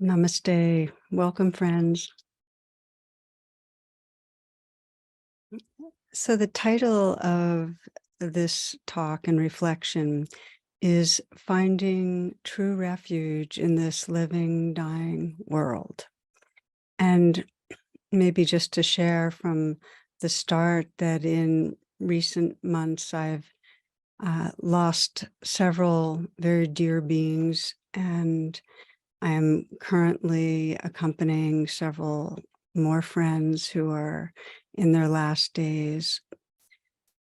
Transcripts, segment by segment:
Namaste. Welcome, friends. So, the title of this talk and reflection is Finding True Refuge in This Living, Dying World. And maybe just to share from the start that in recent months, I've lost several very dear beings, and I am currently accompanying several more friends who are in their last days.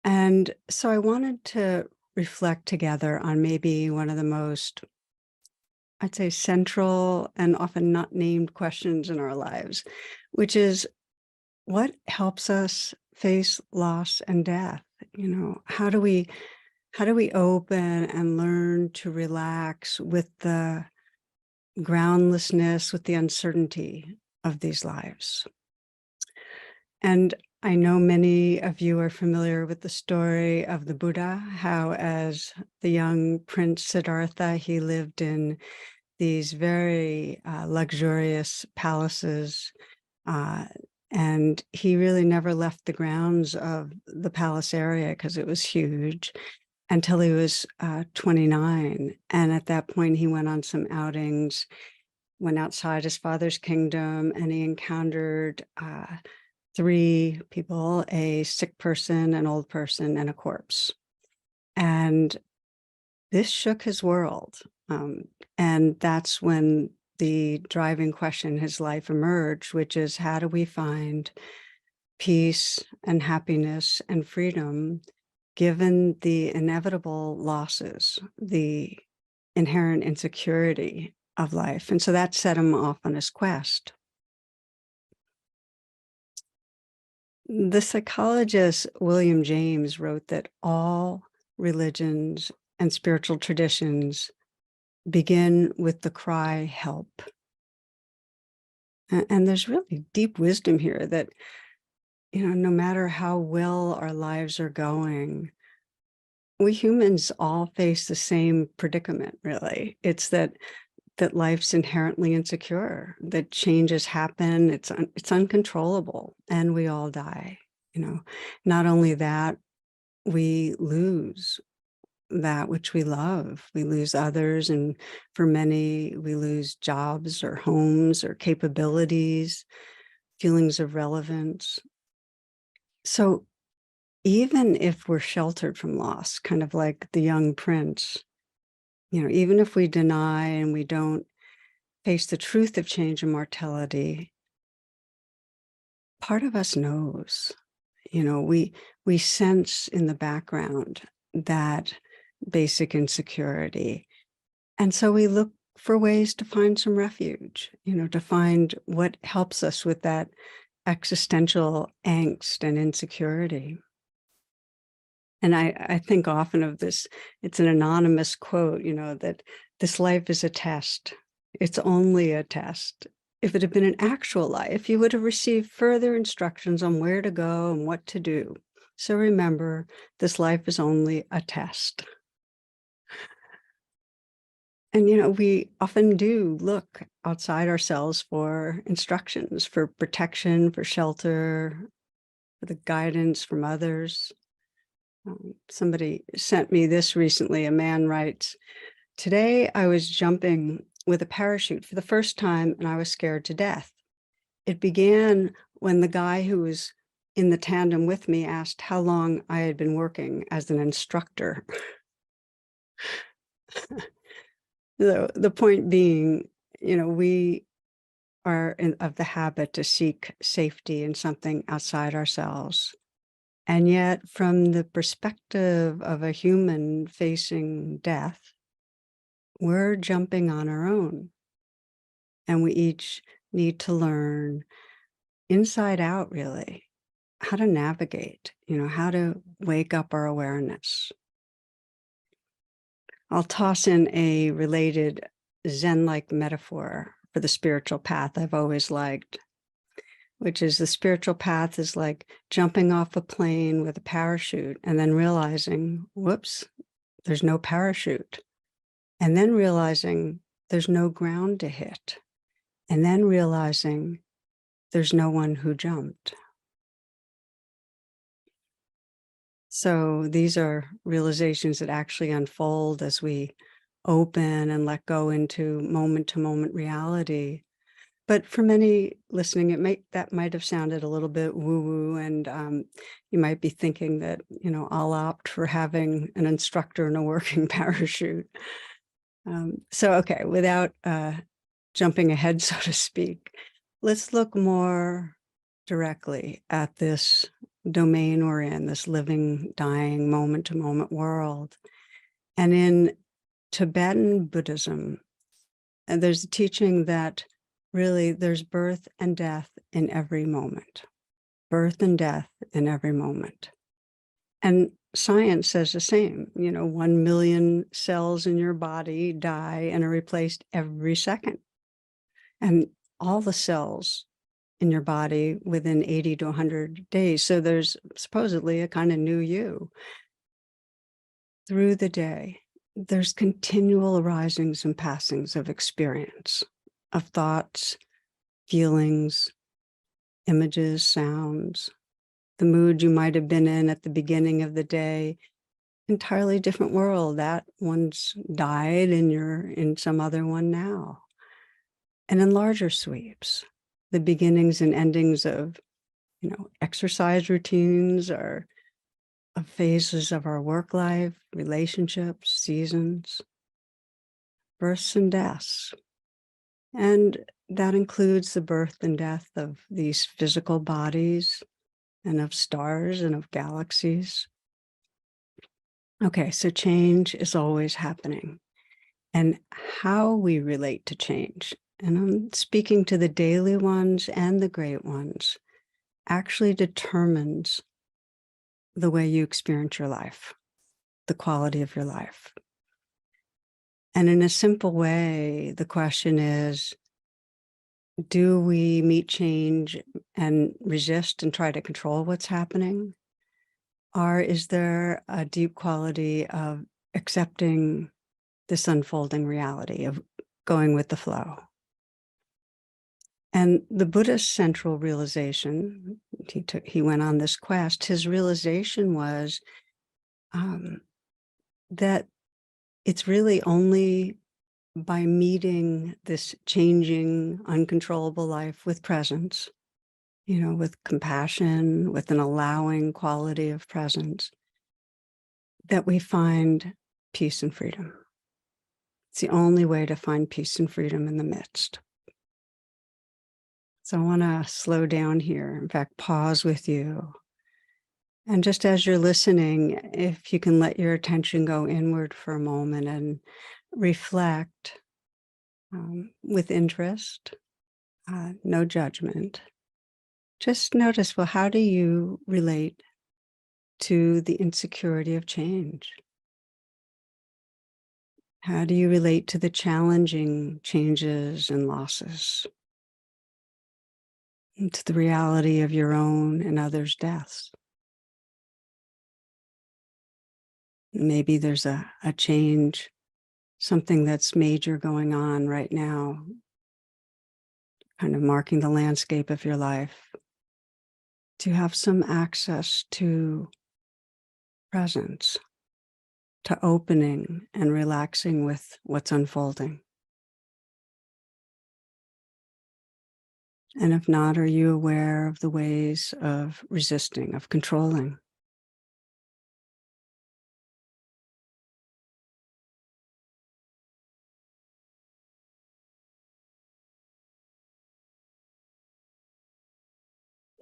And so I wanted to reflect together on maybe one of the most, I'd say, central and often not named questions in our lives, which is what helps us face loss and death? How do we open and learn to relax with the groundlessness, with the uncertainty of these lives? And I know many of you are familiar with the story of the Buddha, how as the young Prince Siddhartha, he lived in these very luxurious palaces, uh, and he really never left the grounds of the palace area because it was huge until he was 29. And at that point, he went on some outings, went outside his father's kingdom, and he encountered three people: a sick person, an old person, and a corpse. And this shook his world. And that's when the driving question in his life emerged, which is, how do we find peace and happiness and freedom given the inevitable losses, the inherent insecurity of life? And so that set him off on his quest. The psychologist William James wrote that all religions and spiritual traditions begin with the cry, help. And there's really deep wisdom here that, no matter how well our lives are going, we humans all face the same predicament, really. It's that life's inherently insecure, that changes happen, it's uncontrollable, and we all die. Not only that, we lose that which we love. We lose others, and for many, we lose jobs or homes or capabilities, feelings of relevance. So even if we're sheltered from loss, kind of like the young prince, even if we deny and we don't face the truth of change and mortality, part of us knows. We sense in the background that basic insecurity. And so we look for ways to find some refuge, to find what helps us with that existential angst and insecurity. And I think often of this, it's an anonymous quote, that this life is a test. It's only a test. If it had been an actual life, you would have received further instructions on where to go and what to do. So remember, this life is only a test. And, we often do look outside ourselves for instructions, for protection, for shelter, for the guidance from others. Somebody sent me this recently. A man writes, "Today I was jumping with a parachute for the first time and I was scared to death. It began when the guy who was in the tandem with me asked how long I had been working as an instructor." The point being, we are of the habit to seek safety in something outside ourselves. And yet, from the perspective of a human facing death, we're jumping on our own. And we each need to learn inside out, really, how to navigate, how to wake up our awareness. I'll toss in a related Zen-like metaphor for the spiritual path I've always liked, which is the spiritual path is like jumping off a plane with a parachute and then realizing, whoops, there's no parachute. And then realizing there's no ground to hit. and then realizing there's no one who jumped. So these are realizations that actually unfold as we open and let go into moment to moment reality. But for many listening, that might have sounded a little bit woo-woo, and you might be thinking that, I'll opt for having an instructor in a working parachute. Okay, without jumping ahead, so to speak, let's look more directly at this domain we're in, this living, dying, moment-to-moment world. And in Tibetan Buddhism, and there's a teaching that really there's birth and death in every moment, birth and death in every moment. And science says the same, 1 million cells in your body die and are replaced every second. And all the cells in your body within 80 to 100 days. So there's supposedly a kind of new you. Through the day, there's continual arisings and passings of experience, of thoughts, feelings, images, sounds, the mood you might have been in at the beginning of the day, entirely different world. That one's died and you're in some other one now. And in larger sweeps, the beginnings and endings of, exercise routines or of phases of our work life, relationships, seasons, births and deaths. And that includes the birth and death of these physical bodies and of stars and of galaxies. Okay, so change is always happening. And how we relate to change, and I'm speaking to the daily ones and the great ones, actually determines the way you experience your life, the quality of your life. And in a simple way, the question is, do we meet change and resist and try to control what's happening? Or is there a deep quality of accepting this unfolding reality, of going with the flow? And the Buddha's central realization, he went on this quest, his realization was that it's really only by meeting this changing, uncontrollable life with presence, with compassion, with an allowing quality of presence, that we find peace and freedom. It's the only way to find peace and freedom in the midst. So I want to slow down here, in fact, pause with you. And just as you're listening, if you can let your attention go inward for a moment and reflect with interest, no judgment. Just notice, well, how do you relate to the insecurity of change? How do you relate to the challenging changes and losses? And to the reality of your own and others' deaths? Maybe there's a change, something that's major going on right now, kind of marking the landscape of your life. To have some access to presence, to opening and relaxing with what's unfolding. And if not, are you aware of the ways of resisting, of controlling?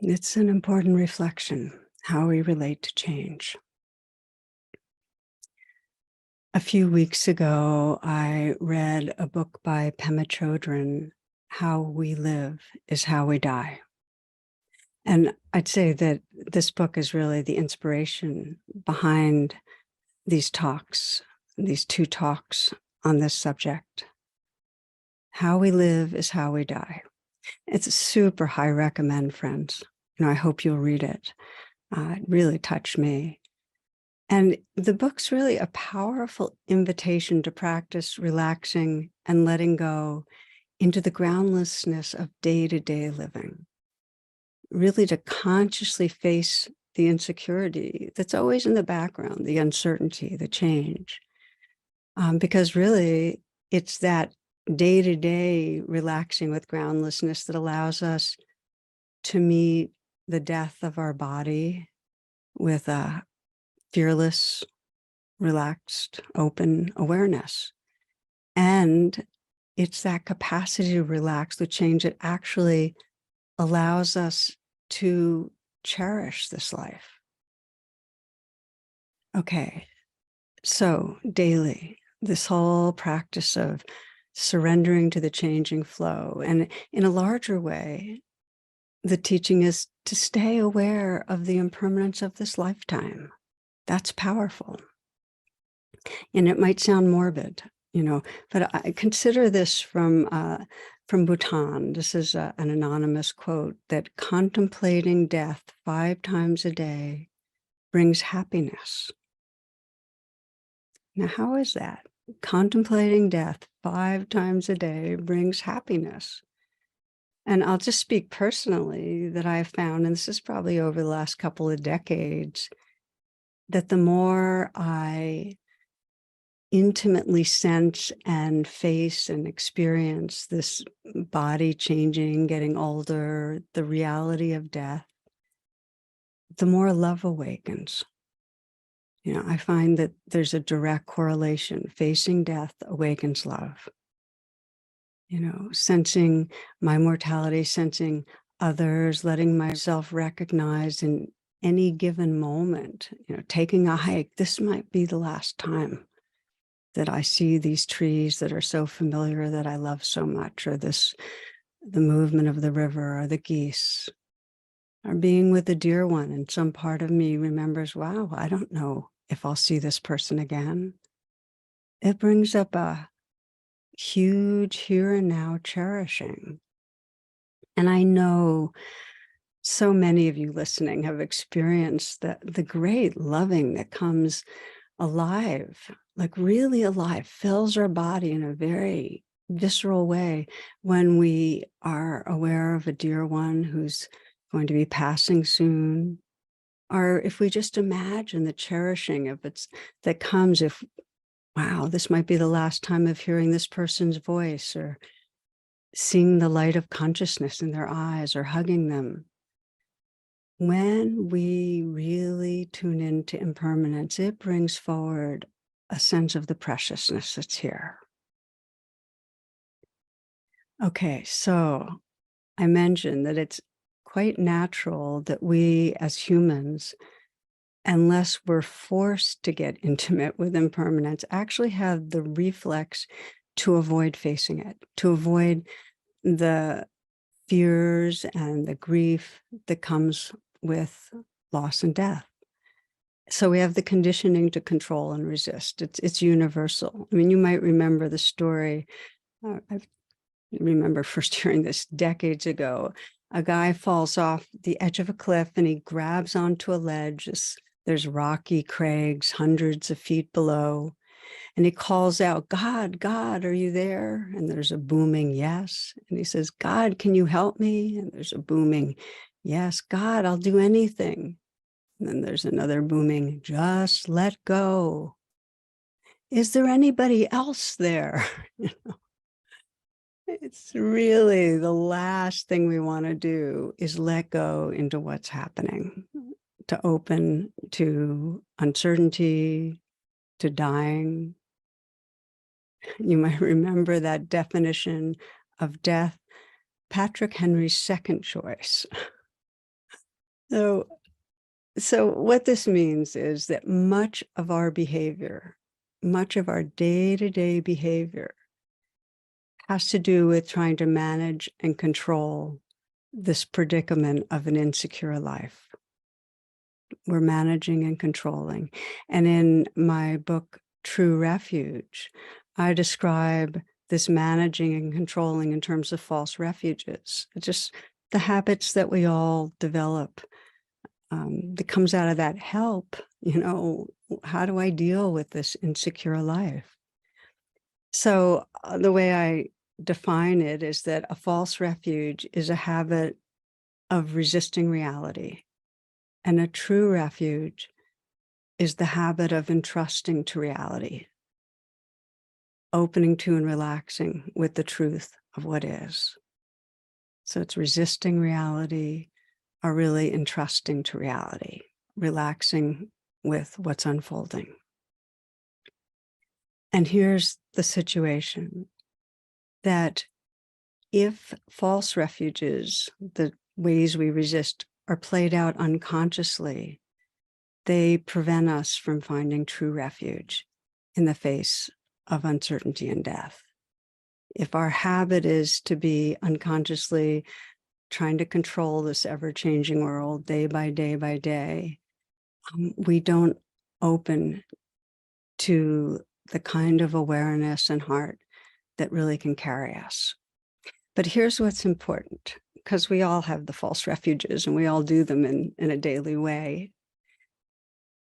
It's an important reflection, how we relate to change. A few weeks ago, I read a book by Pema Chodron, How We Live is How We Die. And I'd say that this book is really the inspiration behind these talks, these 2 talks on this subject. How we live is how we die. It's a super high recommend, friends. I hope you'll read it. It really touched me. And the book's really a powerful invitation to practice relaxing and letting go into the groundlessness of day-to-day living, really to consciously face the insecurity that's always in the background, the uncertainty, the change. Because really, it's that day-to-day relaxing with groundlessness that allows us to meet the death of our body with a fearless, relaxed, open awareness. And it's that capacity to relax, the change that actually allows us to cherish this life. Okay, so daily, this whole practice of surrendering to the changing flow. And in a larger way, the teaching is to stay aware of the impermanence of this lifetime. That's powerful. And it might sound morbid, but I consider this from Bhutan. This is an anonymous quote that contemplating death 5 times a day brings happiness. Now, how is that? Contemplating death 5 times a day brings happiness. And I'll just speak personally that I've found, and this is probably over the last couple of decades, that the more I intimately sense and face and experience this body changing, getting older, the reality of death, the more love awakens. I find that there's a direct correlation. Facing death awakens love. Sensing my mortality, sensing others, letting myself recognize in any given moment, taking a hike, this might be the last time that I see these trees that are so familiar that I love so much, or the movement of the river, or the geese, or being with a dear one. And some part of me remembers, wow, I don't know if I'll see this person again. It brings up a huge here and now cherishing. And I know so many of you listening have experienced the great loving that comes alive, like really alive, fills our body in a very visceral way when we are aware of a dear one who's going to be passing soon. Or if we just imagine the cherishing of it's that comes if, wow, this might be the last time of hearing this person's voice, or seeing the light of consciousness in their eyes, or hugging them. When we really tune into impermanence, it brings forward a sense of the preciousness that's here. Okay, so I mentioned that it's quite natural that we as humans, unless we're forced to get intimate with impermanence, actually have the reflex to avoid facing it, to avoid the fears and the grief that comes with loss and death. So we have the conditioning to control and resist. It's universal. I mean, you might remember the story. I remember first hearing this decades ago. A guy falls off the edge of a cliff and he grabs onto a ledge. There's rocky crags hundreds of feet below. And he calls out, God, God, are you there? And there's a booming yes. And he says, God, can you help me? And there's a booming yes. God, I'll do anything. And then there's another booming, just let go. Is there anybody else there? It's really the last thing we want to do is let go into what's happening, to open to uncertainty, to dying. You might remember that definition of death, Patrick Henry's second choice. So what this means is that much of our behavior, much of our day-to-day behavior has to do with trying to manage and control this predicament of an insecure life. We're managing and controlling. And in my book, True Refuge, I describe this managing and controlling in terms of false refuges, just the habits that we all develop that comes out of that help. How do I deal with this insecure life? So the way I define it is that a false refuge is a habit of resisting reality, and a true refuge is the habit of entrusting to reality, opening to and relaxing with the truth of what is. So it's resisting reality, or really entrusting to reality, relaxing with what's unfolding. And here's the situation, that if false refuges, the ways we resist, are played out unconsciously, they prevent us from finding true refuge in the face of uncertainty and death. If our habit is to be unconsciously trying to control this ever-changing world day by day by day, we don't open to the kind of awareness and heart that really can carry us. But here's what's important, because we all have the false refuges and we all do them in a daily way.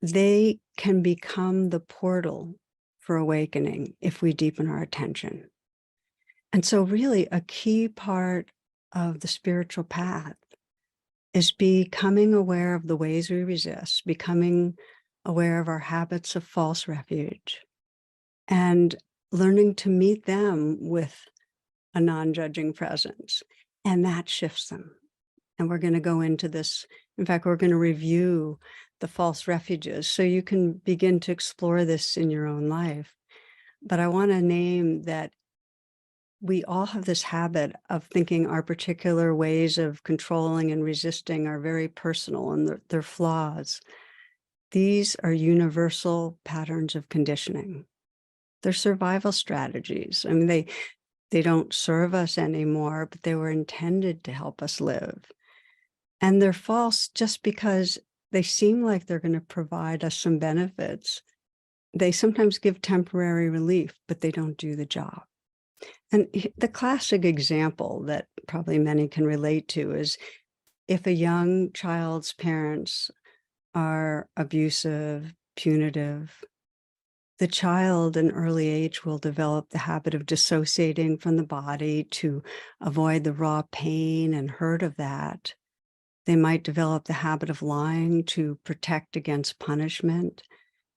They can become the portal for awakening if we deepen our attention. And so really a key part of the spiritual path is becoming aware of the ways we resist, becoming aware of our habits of false refuge, and learning to meet them with a non-judging presence. And that shifts them. And we're going to go into this. In fact, we're going to review the false refuges so you can begin to explore this in your own life. But I want to name that we all have this habit of thinking our particular ways of controlling and resisting are very personal, and they're flaws. These are universal patterns of conditioning. They're survival strategies. I mean, they don't serve us anymore, but they were intended to help us live. And they're false just because they seem like they're going to provide us some benefits. They sometimes give temporary relief, but they don't do the job. And the classic example that probably many can relate to is if a young child's parents are abusive, punitive, the child in early age will develop the habit of dissociating from the body to avoid the raw pain and hurt of that. They might develop the habit of lying to protect against punishment,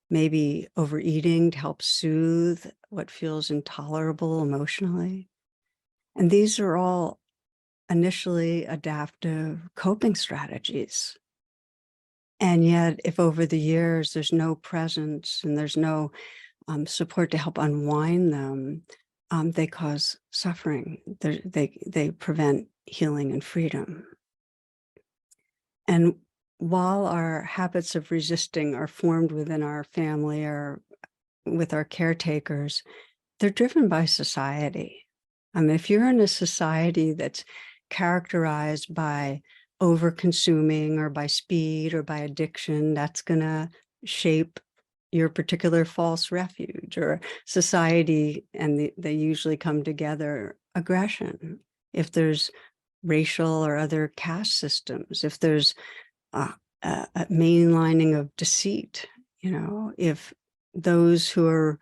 maybe overeating to help soothe what feels intolerable emotionally. And these are all initially adaptive coping strategies. And yet, if over the years there's no presence and there's no support to help unwind them, they cause suffering. They prevent healing and freedom. And while our habits of resisting are formed within our family or with our caretakers, they're driven by society. I mean, if you're in a society that's characterized by over-consuming or by speed or by addiction, that's going to shape your particular false refuge. Or society, and they usually come together, aggression. If there's racial or other caste systems, if there's a mainlining of deceit, if those who are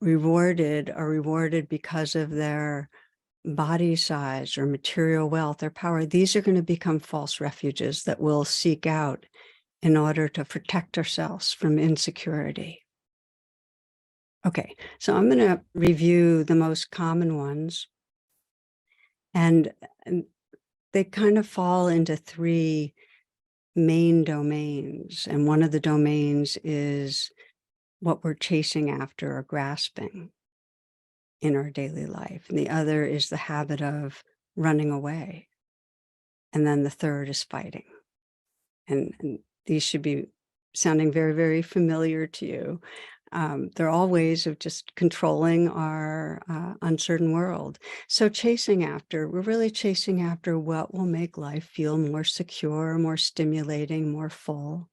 rewarded because of their body size or material wealth or power, these are going to become false refuges that we'll seek out in order to protect ourselves from insecurity. Okay, so I'm going to review the most common ones, and they kind of fall into three main domains. And one of the domains is what we're chasing after or grasping in our daily life. And the other is the habit of running away. And then the third is fighting. And these should be sounding very, very familiar to you. They're all ways of just controlling our uncertain world. So we're really chasing after what will make life feel more secure, more stimulating, more full.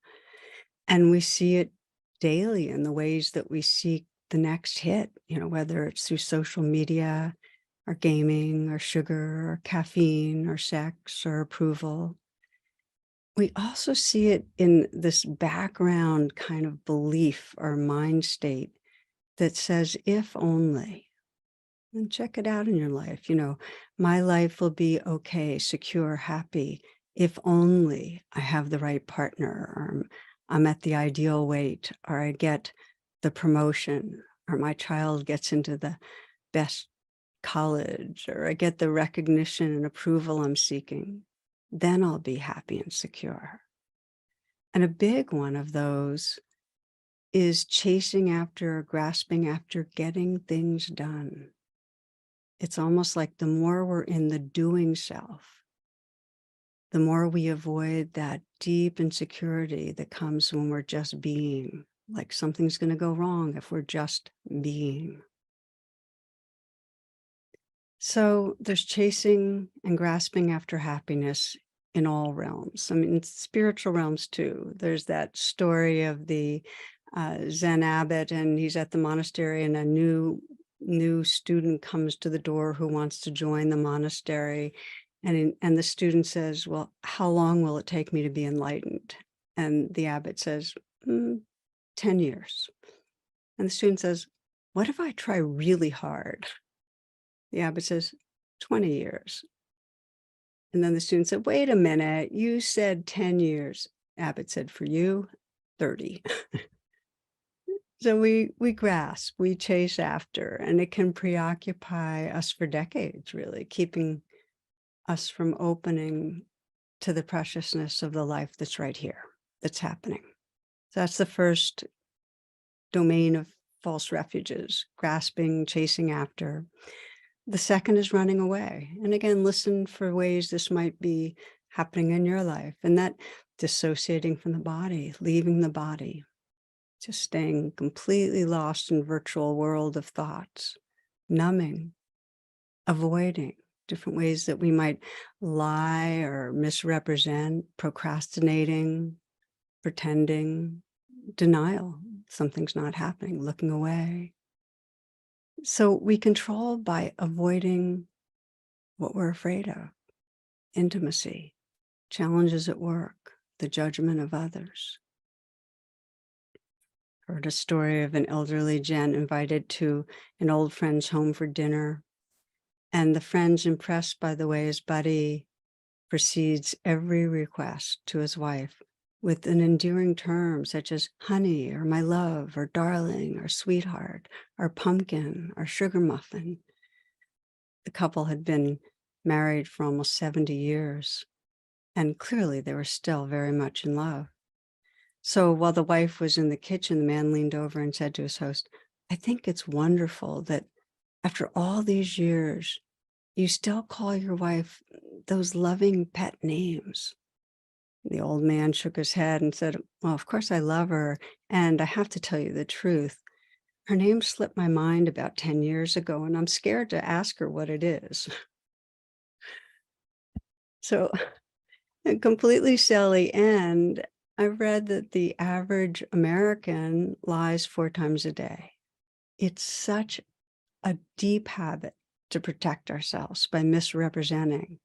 And we see it daily in the ways that we seek the next hit, whether it's through social media or gaming or sugar or caffeine or sex or approval. We also see it in this background kind of belief or mind state that says, if only, And check it out in your life. My life will be okay, secure, happy, if only I have the right partner, or I'm at the ideal weight, or I get the promotion, or my child gets into the best college, or I get the recognition and approval I'm seeking. Then I'll be happy and secure. And a big one of those is chasing after, grasping after getting things done. It's almost like the more we're in the doing self, the more we avoid that deep insecurity that comes when we're just being, like something's going to go wrong if we're just being. So there's chasing and grasping after happiness in all realms. I mean, spiritual realms too. There's that story of the Zen abbot, and he's at the monastery, and a new student comes to the door who wants to join the monastery, and the student says, "Well, how long will it take me to be enlightened?" And the abbot says, 10 years. And the student says, "What if I try really hard?" The abbot says, 20 years. And then the student said, "Wait a minute, you said 10 years." Abbott said, "For you, 30. So we grasp, we chase after, and it can preoccupy us for decades, really, keeping us from opening to the preciousness of the life that's right here, that's happening. So that's the first domain of false refuges: grasping, chasing after. The second is running away. And again, listen for ways this might be happening in your life, and that dissociating from the body, leaving the body, just staying completely lost in virtual world of thoughts, numbing, avoiding different ways that we might lie or misrepresent, procrastinating, pretending, denial, something's not happening, looking away. So we control by avoiding what we're afraid of: intimacy, challenges at work, the judgment of others. Heard a story of an elderly gent invited to an old friend's home for dinner, and the friend's impressed by the way his buddy proceeds every request to his wife with an endearing term such as honey, or my love, or darling, or sweetheart, or pumpkin, or sugar muffin. The couple had been married for almost 70 years, and clearly they were still very much in love. So while the wife was in the kitchen, the man leaned over and said to his host, "I think it's wonderful that after all these years, you still call your wife those loving pet names." The old man shook his head and said, "Well, of course I love her. And I have to tell you the truth. Her name slipped my mind about 10 years ago, and I'm scared to ask her what it is." So completely silly. And I've read that the average American lies 4 times a day. It's such a deep habit to protect ourselves by misrepresenting,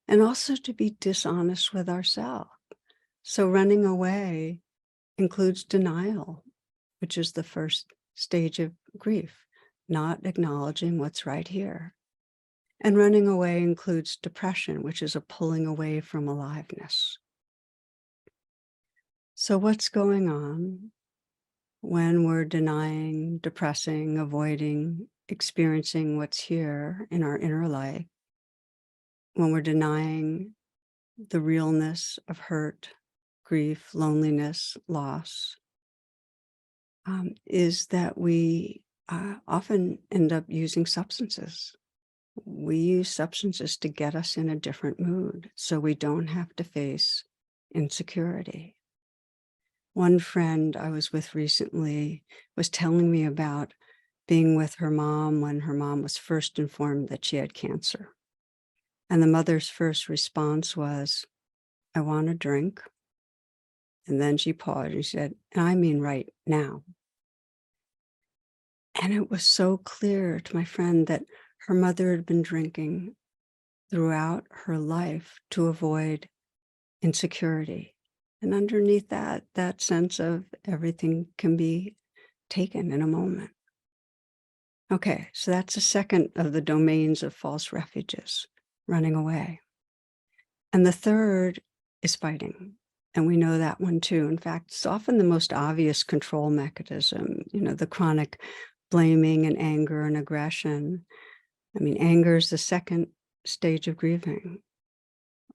and also to be dishonest with ourselves. So running away includes denial, which is the first stage of grief, not acknowledging what's right here. And running away includes depression, which is a pulling away from aliveness. So what's going on when we're denying, depressing, avoiding, experiencing what's here in our inner life? When we're denying the realness of hurt, grief, loneliness, loss, is that we often end up using substances. We use substances to get us in a different mood so we don't have to face insecurity. One friend I was with recently was telling me about being with her mom when her mom was first informed that she had cancer. And the mother's first response was, "I want a drink." And then she paused and she said, "And I mean right now." And it was so clear to my friend that her mother had been drinking throughout her life to avoid insecurity. And underneath that sense of everything can be taken in a moment. Okay, so that's the second of the domains of false refuges, running away. And the third is fighting. And we know that one too. In fact, it's often the most obvious control mechanism, the chronic blaming and anger and aggression. I mean, anger is the second stage of grieving.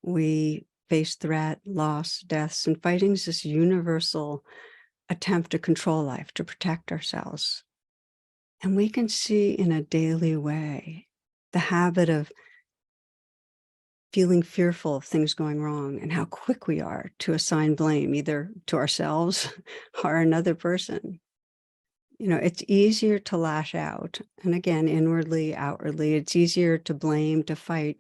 We face threat, loss, deaths, and fighting is this universal attempt to control life, to protect ourselves. And we can see in a daily way the habit of feeling fearful of things going wrong and how quick we are to assign blame either to ourselves or another person. It's easier to lash out. And again, inwardly, outwardly, it's easier to blame, to fight,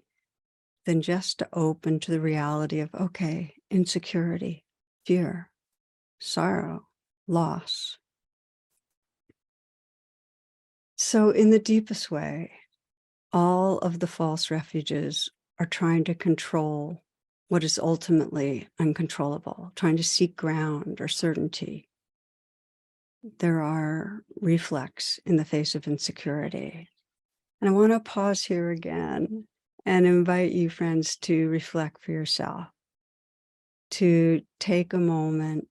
than just to open to the reality of, okay, insecurity, fear, sorrow, loss. So, in the deepest way, all of the false refuges are trying to control what is ultimately uncontrollable, trying to seek ground or certainty. There are reflex in the face of insecurity. And I want to pause here again and invite you, friends, to reflect for yourself, to take a moment,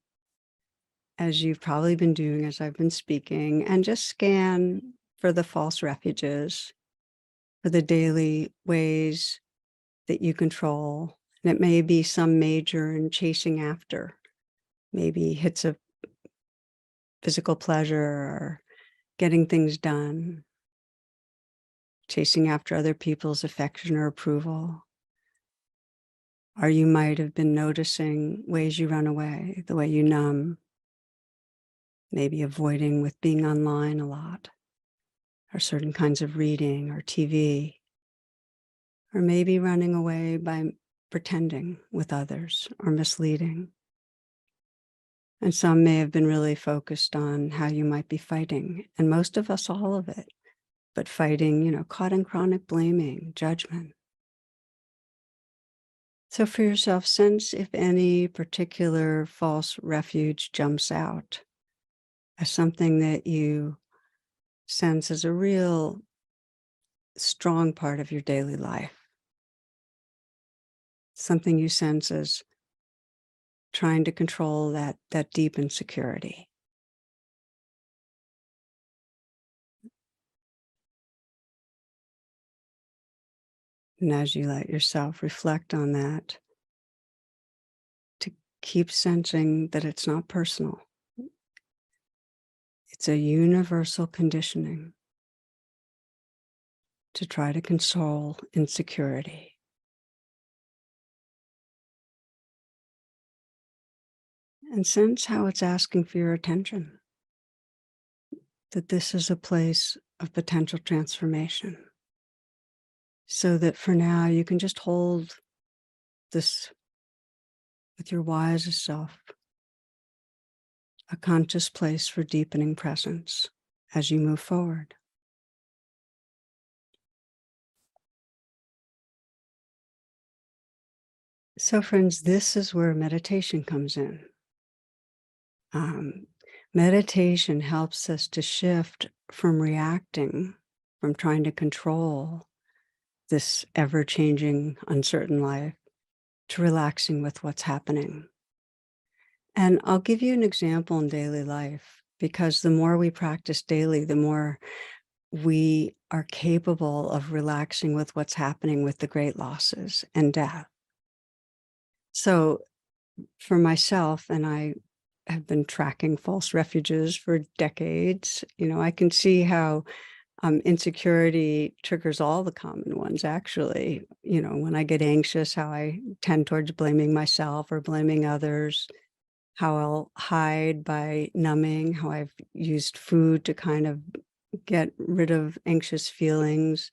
as you've probably been doing as I've been speaking, and just scan for the false refuges, for the daily ways that you control. And it may be some major and chasing after, maybe hits of physical pleasure or getting things done, chasing after other people's affection or approval. Or you might have been noticing ways you run away, the way you numb, maybe avoiding with being online a lot, or certain kinds of reading or TV, or maybe running away by pretending with others or misleading. And some may have been really focused on how you might be fighting, and most of us, all of it, but fighting, caught in chronic blaming, judgment. So for yourself, sense if any particular false refuge jumps out as something that you sense as a real strong part of your daily life, something you sense as trying to control that deep insecurity. And as you let yourself reflect on that, to keep sensing that it's not personal. It's a universal conditioning to try to control insecurity. And sense how it's asking for your attention, that this is a place of potential transformation. So that for now, you can just hold this with your wisest self, a conscious place for deepening presence as you move forward. So, friends, this is where meditation comes in. Um, Meditation helps us to shift from reacting, from trying to control this ever-changing, uncertain life, to relaxing with what's happening. And I'll give you an example in daily life, because the more we practice daily, the more we are capable of relaxing with what's happening with the great losses and death. So for myself, and I have been tracking false refuges for decades, I can see how insecurity triggers all the common ones, actually. When I get anxious, how I tend towards blaming myself or blaming others, how I'll hide by numbing, how I've used food to kind of get rid of anxious feelings.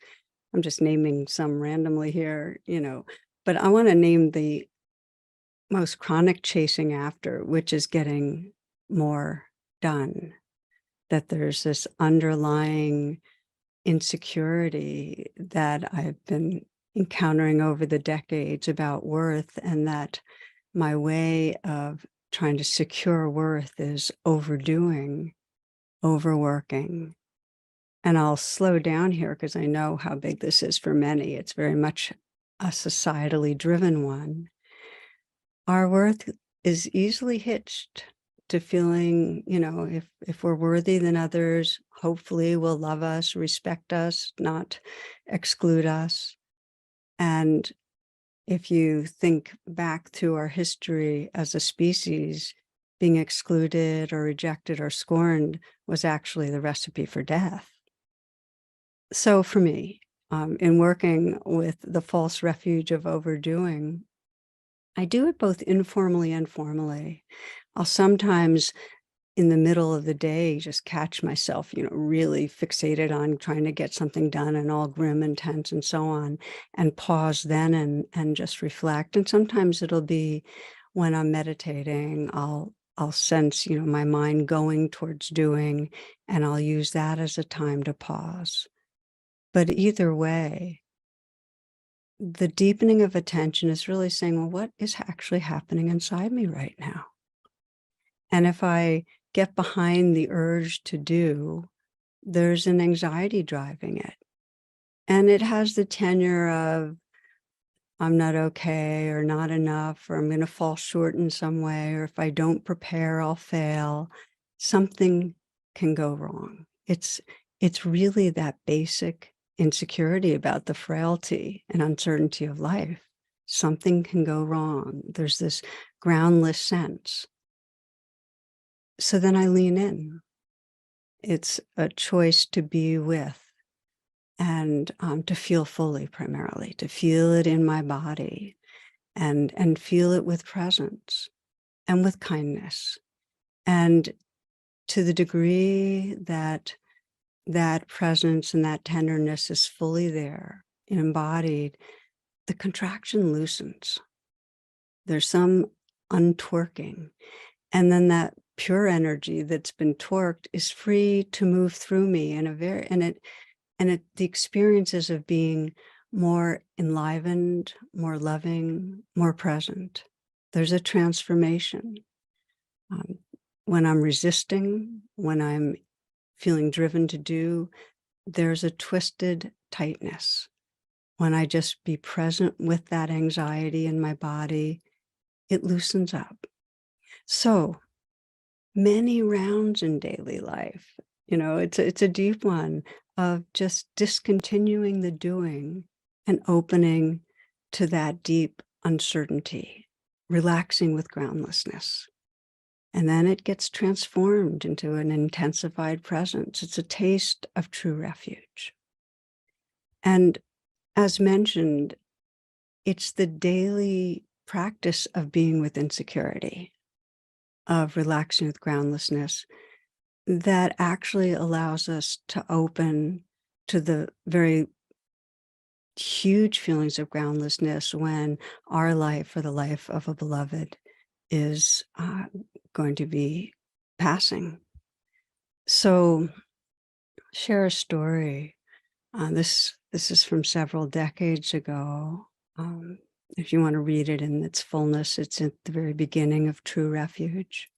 I'm just naming some randomly here, but I want to name the most chronic chasing after, which is getting more done, that there's this underlying insecurity that I've been encountering over the decades about worth, and that my way of trying to secure worth is overdoing, overworking, and I'll slow down here because I know how big this is for many. It's very much a societally driven one. Our worth is easily hitched to feeling, if we're worthy, then others hopefully will love us, respect us, not exclude us. And if you think back through our history as a species, being excluded or rejected or scorned was actually the recipe for death. So for me, in working with the false refuge of overdoing, I do it both informally and formally. I'll sometimes in the middle of the day just catch myself, really fixated on trying to get something done and all grim and tense and so on, and pause then and just reflect. And sometimes it'll be when I'm meditating, I'll sense, my mind going towards doing, and I'll use that as a time to pause. But either way, the deepening of attention is really saying, well, what is actually happening inside me right now? And if I get behind the urge to do, there's an anxiety driving it. And it has the tenure of, I'm not okay or not enough, or I'm going to fall short in some way, or if I don't prepare, I'll fail. Something can go wrong. It's really that basic insecurity about the frailty and uncertainty of life. Something can go wrong. There's this groundless sense. So then I lean in. It's a choice to be with and to feel fully, primarily, to feel it in my body and feel it with presence and with kindness. And to the degree that that presence and that tenderness is fully there, embodied, the contraction loosens. There's some untwerking. And then that pure energy that's been torqued is free to move through me in a very, the experiences of being more enlivened, more loving, more present. There's a transformation. When I'm resisting, when I'm feeling driven to do, there's a twisted tightness. When I just be present with that anxiety in my body, it loosens up. So many rounds in daily life, it's a deep one of just discontinuing the doing and opening to that deep uncertainty, relaxing with groundlessness. And then it gets transformed into an intensified presence. It's a taste of true refuge. And as mentioned, it's the daily practice of being with insecurity, of relaxing with groundlessness, that actually allows us to open to the very huge feelings of groundlessness when our life or the life of a beloved is going to be passing. So share a story. This is from several decades ago. If you want to read it in its fullness, it's at the very beginning of True Refuge.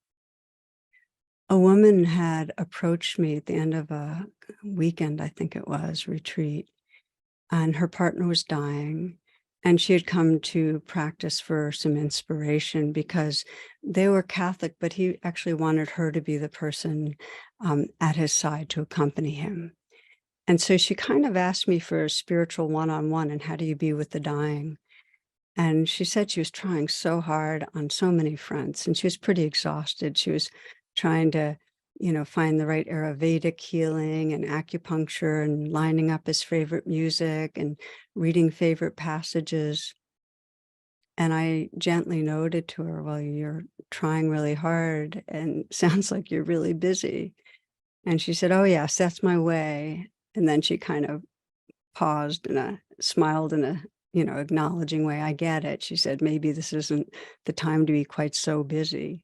A woman had approached me at the end of a weekend, I think it was, retreat, and her partner was dying. And she had come to practice for some inspiration because they were Catholic, but he actually wanted her to be the person at his side to accompany him. And so she kind of asked me for a spiritual one-on-one and how do you be with the dying? And she said she was trying so hard on so many fronts, and she was pretty exhausted. She was trying to, find the right Ayurvedic healing and acupuncture and lining up his favorite music and reading favorite passages. And I gently noted to her, well, you're trying really hard and sounds like you're really busy. And she said, oh, yes, that's my way. And then she kind of paused and smiled in a, acknowledging way. I get it. She said, maybe this isn't the time to be quite so busy.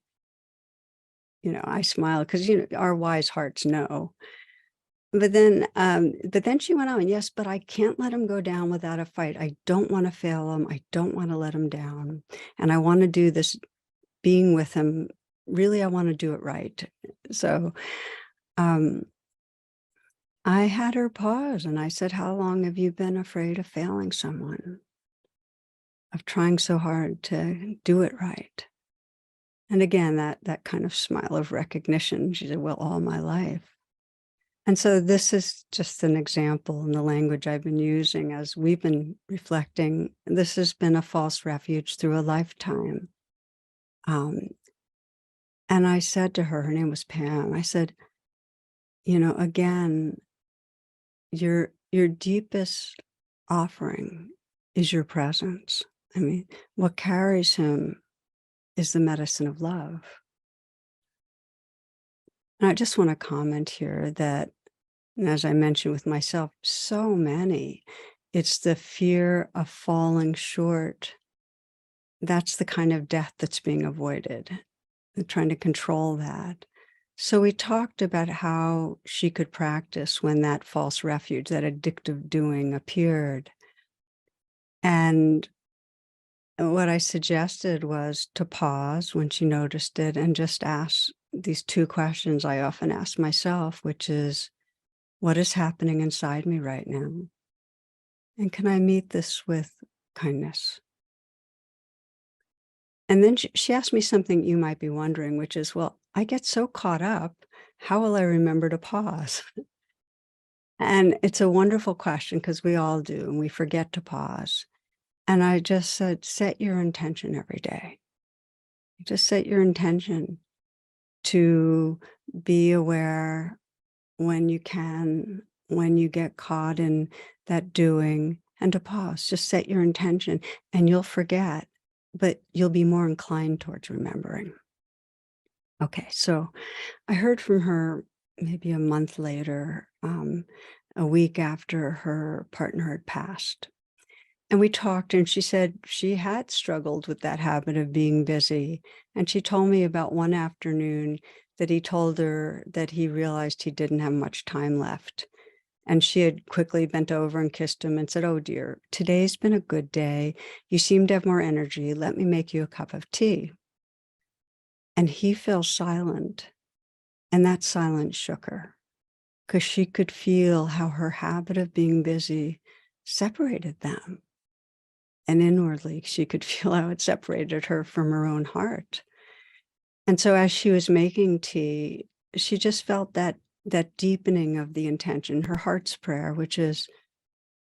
I smiled because, our wise hearts know. But then she went on, yes, but I can't let him go down without a fight. I don't want to fail him. I don't want to let him down. And I want to do this being with him. Really, I want to do it right. So, I had her pause and I said, "How long have you been afraid of failing someone, of trying so hard to do it right?" And again, that kind of smile of recognition. She said, "Well, all my life." And so this is just an example in the language I've been using as we've been reflecting. This has been a false refuge through a lifetime. Um, and I said to her name was Pam, I said, again, your deepest offering is your presence. I mean, what carries him is the medicine of love. And I just want to comment here that, and as I mentioned with myself, so many, it's the fear of falling short. That's the kind of death that's being avoided, and trying to control that. So we talked about how she could practice when that false refuge, that addictive doing appeared. And what I suggested was to pause when she noticed it and just ask these two questions I often ask myself, which is, what is happening inside me right now? And can I meet this with kindness? And then she asked me something you might be wondering, which is, well, I get so caught up. How will I remember to pause? And it's a wonderful question because we all do, and we forget to pause. And I just said, set your intention every day. Just set your intention to be aware when you can, when you get caught in that doing, and to pause. Just set your intention and you'll forget, but you'll be more inclined towards remembering. Okay, so I heard from her maybe a month later, a week after her partner had passed. And we talked, and she said she had struggled with that habit of being busy. And she told me about one afternoon that he told her that he realized he didn't have much time left. And she had quickly bent over and kissed him and said, "Oh, dear, today's been a good day. You seem to have more energy. Let me make you a cup of tea." And he fell silent. And that silence shook her because she could feel how her habit of being busy separated them. And inwardly, she could feel how it separated her from her own heart. And so as she was making tea, she just felt that deepening of the intention, her heart's prayer, which is,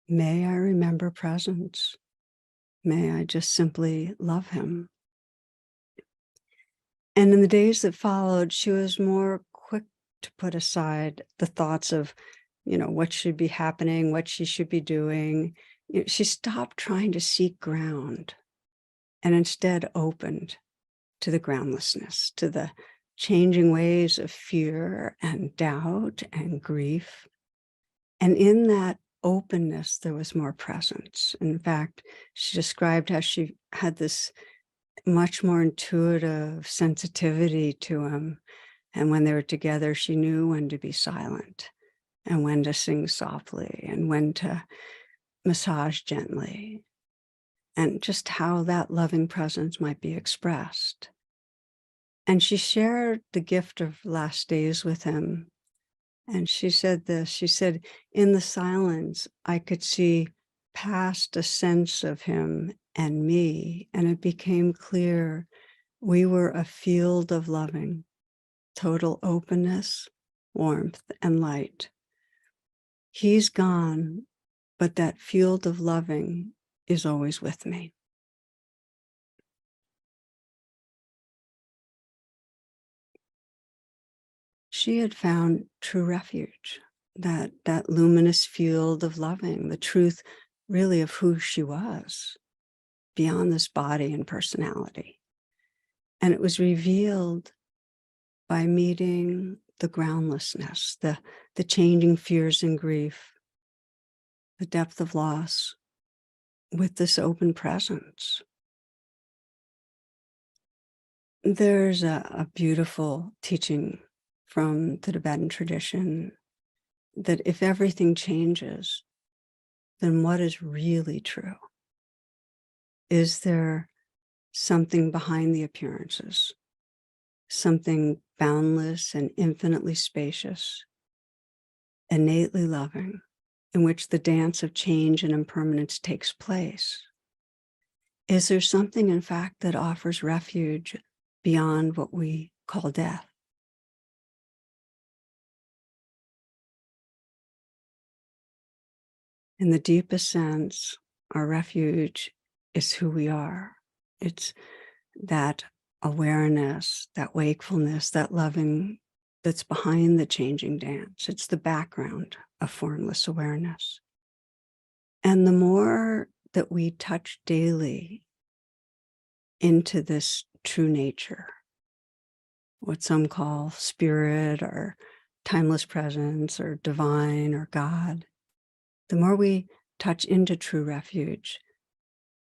may I remember presence. May I just simply love him. And in the days that followed, she was more quick to put aside the thoughts of, what should be happening, what she should be doing. She stopped trying to seek ground and instead opened to the groundlessness, to the changing ways of fear and doubt and grief. And in that openness, there was more presence. In fact, she described how she had this much more intuitive sensitivity to him. And when they were together, she knew when to be silent and when to sing softly and when to massage gently, and just how that loving presence might be expressed. And she shared the gift of last days with him. And she said this, she said, in the silence, I could see past a sense of him and me, and it became clear we were a field of loving, total openness, warmth, and light. He's gone, but that field of loving is always with me. She had found true refuge, that luminous field of loving, the truth really of who she was beyond this body and personality. And it was revealed by meeting the groundlessness, the changing fears and grief, the depth of loss with this open presence. There's a beautiful teaching from the Tibetan tradition that if everything changes, then what is really true? Is there something behind the appearances, something boundless and infinitely spacious innately loving, in which the dance of change and impermanence takes place? Is there something, in fact, that offers refuge beyond what we call death? In the deepest sense, our refuge is who we are. It's that awareness, that wakefulness, that loving that's behind the changing dance. It's the background of formless awareness. And the more that we touch daily into this true nature, what some call spirit or timeless presence or divine or God, the more we touch into true refuge,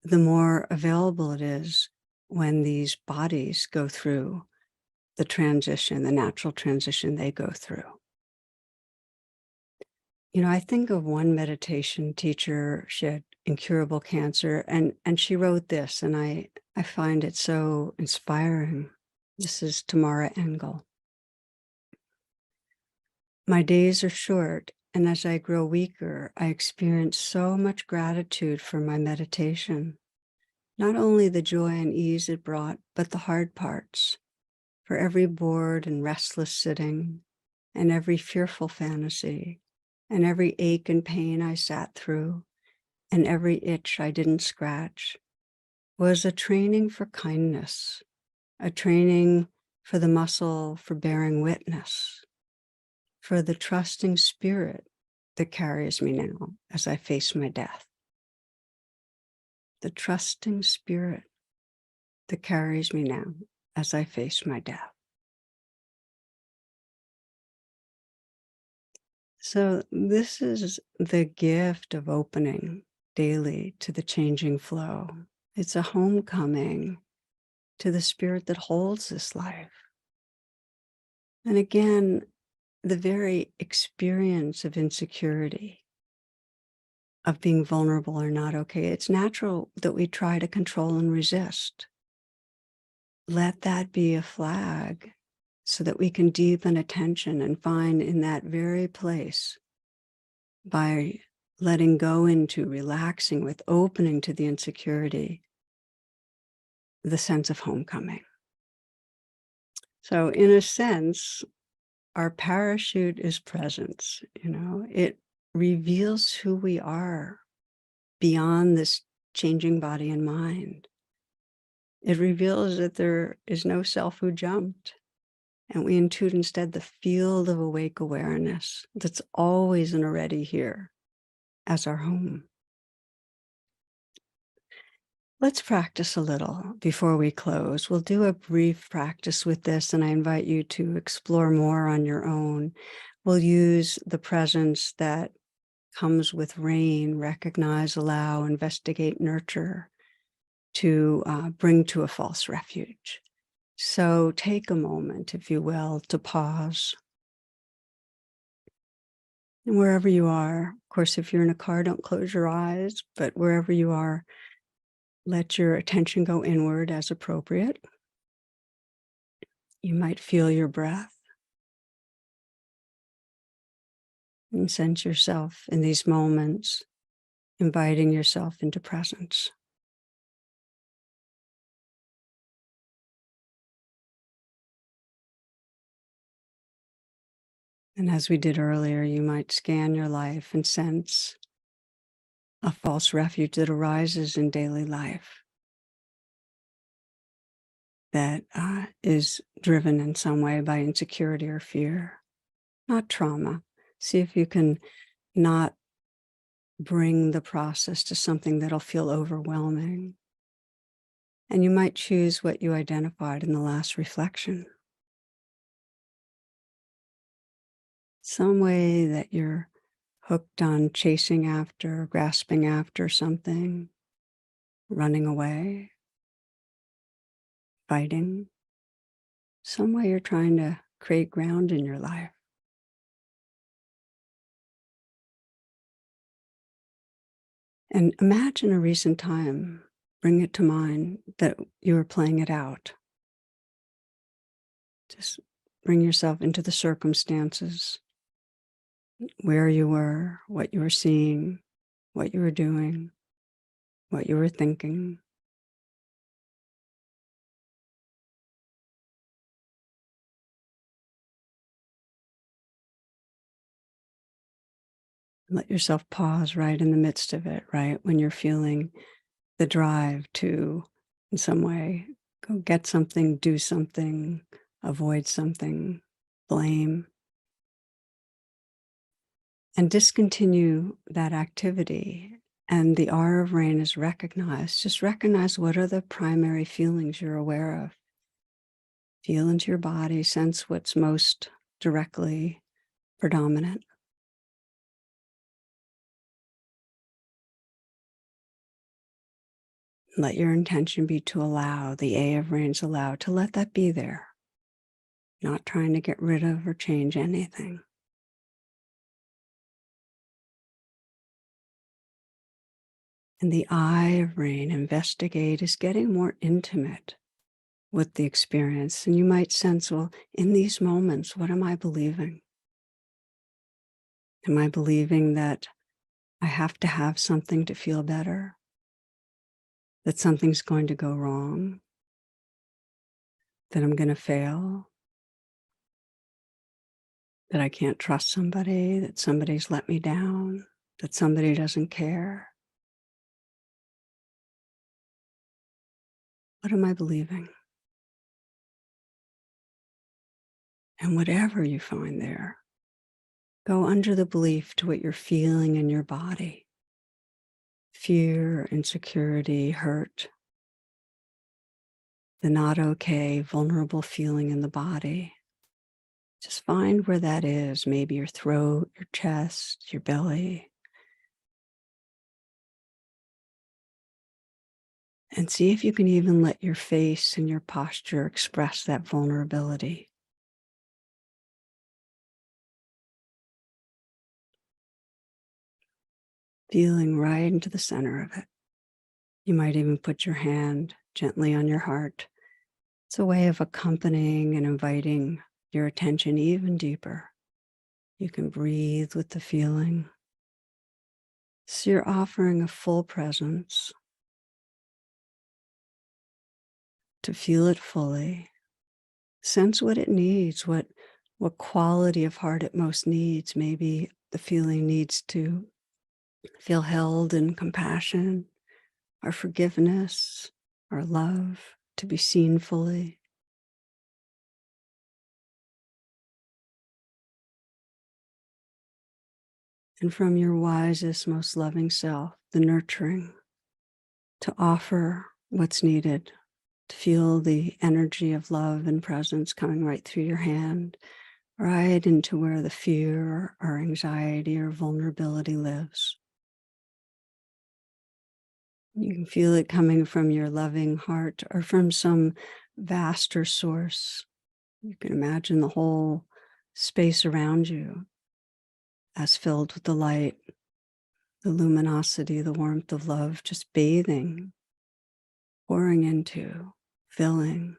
the more available it is when these bodies go through the transition, the natural transition they go through. You know, I think of one meditation teacher, she had incurable cancer, and she wrote this, and I find it so inspiring. This is Tamara Engel. My days are short, and as I grow weaker, I experience so much gratitude for my meditation. Not only the joy and ease it brought, but the hard parts, for every bored and restless sitting, and every fearful fantasy, and every ache and pain I sat through, and every itch I didn't scratch, was a training for kindness, a training for the muscle for bearing witness, for the trusting spirit that carries me now as I face my death. The trusting spirit that carries me now as I face my death. So this is the gift of opening daily to the changing flow. It's a homecoming to the spirit that holds this life. And again, the very experience of insecurity, of being vulnerable or not okay, it's natural that we try to control and resist. Let that be a flag so that we can deepen attention and find in that very place, by letting go into, relaxing with, opening to the insecurity, the sense of homecoming. So in a sense, our parachute is presence, you know, it reveals who we are beyond this changing body and mind. It reveals that there is no self who jumped, and we intuit instead the field of awake awareness that's always and already here as our home. Let's practice a little before we close. We'll do a brief practice with this, and I invite you to explore more on your own. We'll use the presence that comes with rain, recognize, allow, investigate, nurture, to bring to a false refuge. So take a moment, if you will, to pause. And wherever you are, of course, if you're in a car, don't close your eyes, but wherever you are, let your attention go inward as appropriate. You might feel your breath and sense yourself in these moments, inviting yourself into presence. And as we did earlier, you might scan your life and sense a false refuge that arises in daily life that is driven in some way by insecurity or fear, not trauma. See if you can not bring the process to something that'll feel overwhelming. And you might choose what you identified in the last reflection. Some way that you're hooked on chasing after, grasping after something, running away, fighting. Some way you're trying to create ground in your life. And imagine a recent time, bring it to mind that you were playing it out. Just bring yourself into the circumstances where you were, what you were seeing, what you were doing, what you were thinking. Let yourself pause right in the midst of it, right? When you're feeling the drive to, in some way, go get something, do something, avoid something, blame, and discontinue that activity. And the R of rain is recognize. Just recognize what are the primary feelings you're aware of. Feel into your body, sense what's most directly predominant. Let your intention be to allow, the A of rains allow, to let that be there, not trying to get rid of or change anything. And the I of rain, investigate, is getting more intimate with the experience. And you might sense, well, in these moments, what am I believing? Am I believing that I have to have something to feel better? That something's going to go wrong? That I'm going to fail? That I can't trust somebody? That somebody's let me down? That somebody doesn't care? What am I believing? And whatever you find there, go under the belief to what you're feeling in your body. Fear, insecurity, hurt, the not okay, vulnerable feeling in the body. Just find where that is, maybe your throat, your chest, your belly, and see if you can even let your face and your posture express that vulnerability. Feeling right into the center of it. You might even put your hand gently on your heart. It's a way of accompanying and inviting your attention even deeper. You can breathe with the feeling. So you're offering a full presence to feel it fully. Sense what it needs, what quality of heart it most needs. Maybe the feeling needs to feel held in compassion, or forgiveness, or love, to be seen fully. And from your wisest, most loving self, the nurturing, to offer what's needed, to feel the energy of love and presence coming right through your hand, right into where the fear or anxiety or vulnerability lives. You can feel it coming from your loving heart or from some vaster source. You can imagine the whole space around you as filled with the light, the luminosity, the warmth of love, just bathing, pouring into, filling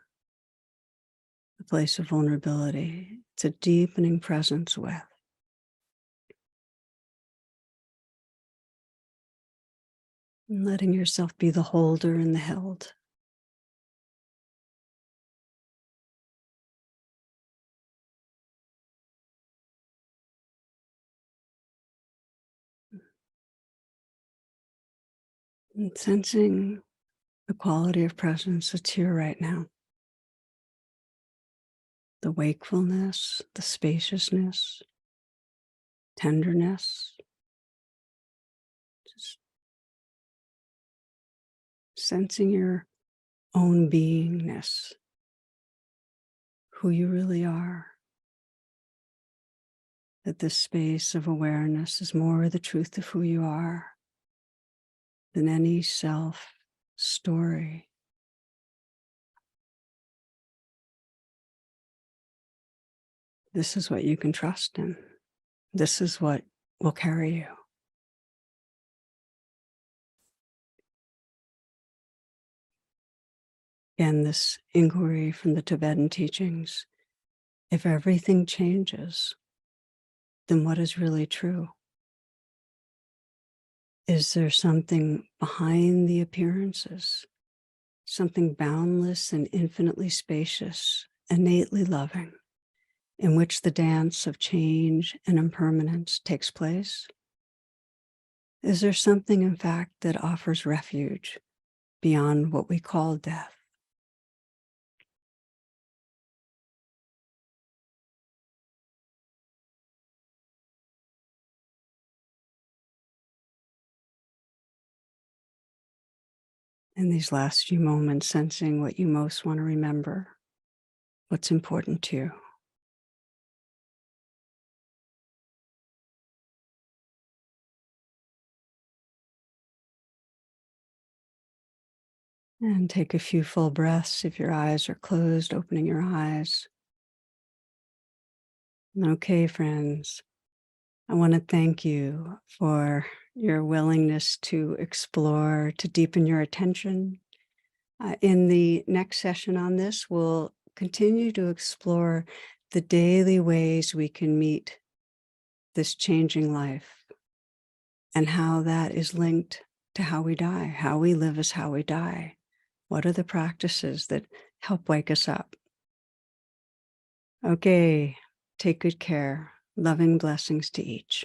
the place of vulnerability. It's a deepening presence with. And letting yourself be the holder and the held. And sensing the quality of presence that's here right now. The wakefulness, the spaciousness, tenderness, just sensing your own beingness, who you really are. That this space of awareness is more the truth of who you are than any self story. This is what you can trust in. This is what will carry you. Again, this inquiry from the Tibetan teachings, if everything changes, then what is really true? Is there something behind the appearances, something boundless and infinitely spacious, innately loving, in which the dance of change and impermanence takes place? Is there something, in fact, that offers refuge beyond what we call death? In these last few moments, sensing what you most want to remember, what's important to you. And take a few full breaths if your eyes are closed, opening your eyes. Okay, friends, I want to thank you for your willingness to explore, to deepen your attention. In the next session on this, we'll continue to explore the daily ways we can meet this changing life and how that is linked to how we die. How we live is how we die. What are the practices that help wake us up? Okay, take good care. Loving blessings to each.